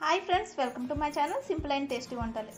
Hi friends, welcome to my channel Simple and Tasty Vantalu.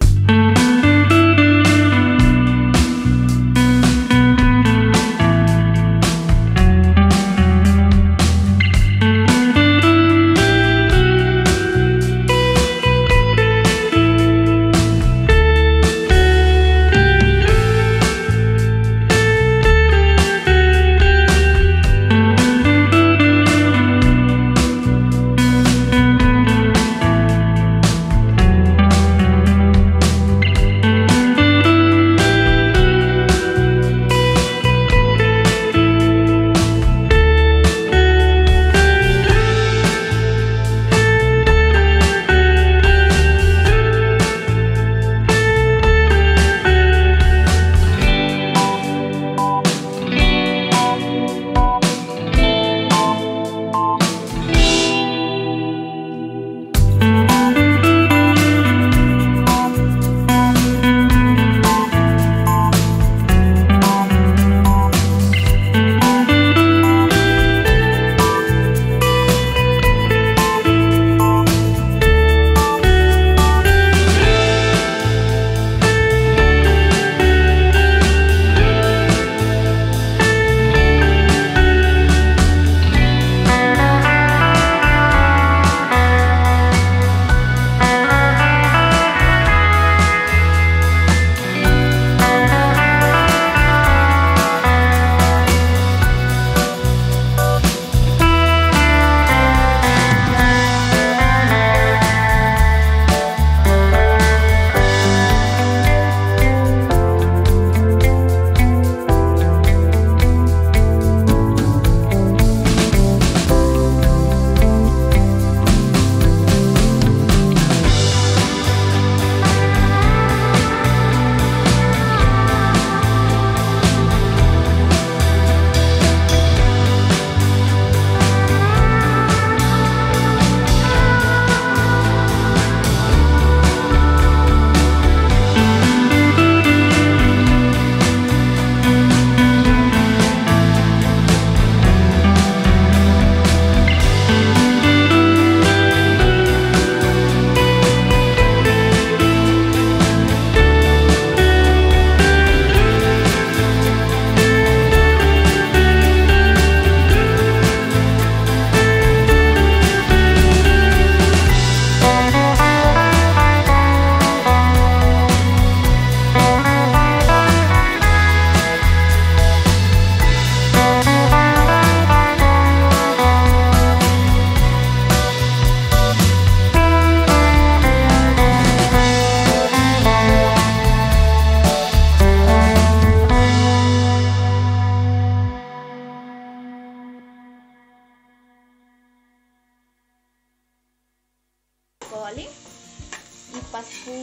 ఈ పసుపు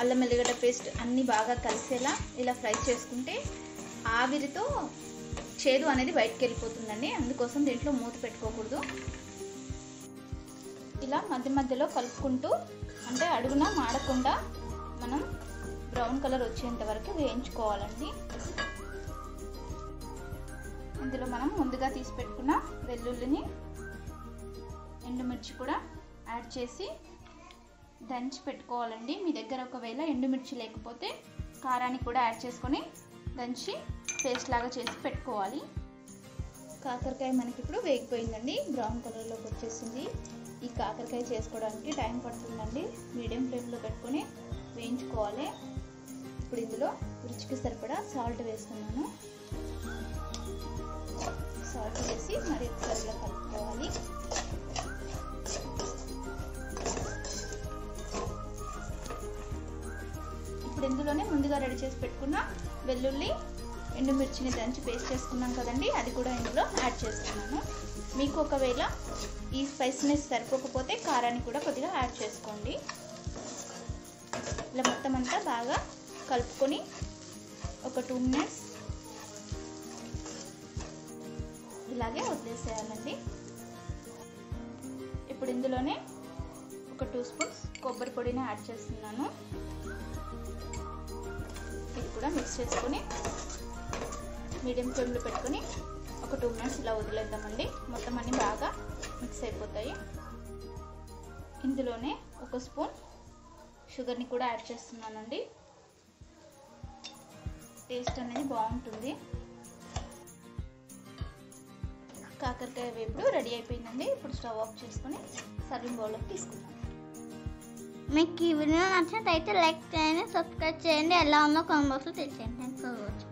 అల్లం ఎల్లిగడ్డ పేస్ట్ అన్ని బాగా కలిసేలా ఇలా ఫ్రై చేసుకుంటే ఆవిరితో చేదు అనేది బయటికి వెళ్ళిపోతుందండి. అందుకోసం దీంట్లో మూత పెట్టుకోకూడదు. ఇలా మధ్య మధ్యలో కలుపుకుంటూ అంటే అడుగున మాడకుండా మనం బ్రౌన్ కలర్ వచ్చేంత వరకు వేయించుకోవాలండి. ఇందులో మనం ముందుగా తీసి పెట్టుకున్న వెల్లుల్లిని ఎండుమిర్చి కూడా యాడ్ చేసి దంచి పెట్టుకోవాలండి. మీ దగ్గర ఒకవేళ ఎండుమిర్చి లేకపోతే కారాన్ని కూడా యాడ్ చేసుకొని దంచి పేస్ట్ లాగా చేసి పెట్టుకోవాలి. కాకరకాయ మనకి ఇప్పుడు వేగిపోయిందండి, బ్రౌన్ కలర్లోకి వచ్చేసింది. ఈ కాకరకాయ చేసుకోవడానికి టైం పడుతుందండి. మీడియం ఫ్లేమ్లో పెట్టుకొని వేయించుకోవాలి. ఇప్పుడు ఇందులో రుచికి సరిపడా సాల్ట్ వేసుకున్నాను. సాల్ట్ వేసి మరి ఒకసారి ఇలా కలుపుకోవాలి. ఇప్పుడు ఇందులోనే ముందుగా రెడీ చేసి పెట్టుకున్న వెల్లుల్లి ఎండుమిర్చిని దంచి పేస్ట్ చేసుకున్నాం కదండి, అది కూడా ఇందులో యాడ్ చేస్తున్నాను. మీకు ఒకవేళ ఈ స్పైసీనెస్ సరిపోకపోతే కారాన్ని కూడా కొద్దిగా యాడ్ చేసుకోండి. ఇలా మొత్తం అంతా బాగా కలుపుకొని ఒక 2 మినిట్స్ ఇలాగే వదిలేసేయాలండి. ఇప్పుడు ఇందులోనే ఒక 2 స్పూన్స్ కొబ్బరి పొడిని యాడ్ చేస్తున్నాను. ఇది కూడా మిక్స్ చేసుకొని మీడియం ఫ్లేమ్లో పెట్టుకొని ఒక 2 మినిట్స్ ఇలా వదిలేద్దామండి. మొత్తం అన్నీ బాగా మిక్స్ అయిపోతాయి. ఇందులోనే 1 స్పూన్ షుగర్ని కూడా యాడ్ చేస్తున్నానండి. టేస్ట్ అనేది బాగుంటుంది. కాకరకాయ వేపుడు రెడీ అయిపోయిందండి. ఇప్పుడు స్టవ్ ఆఫ్ చేసుకొని సర్వింగ్ బౌల్లోకి తీసుకుందాం. మీకు ఈ వీడియో నచ్చినట్లయితే లైక్ చేయండి, సబ్స్క్రైబ్ చేయండి, ఎలా ఉందో కామెంట్ బాక్స్లో తెలియజేయండి. Thanks for watching.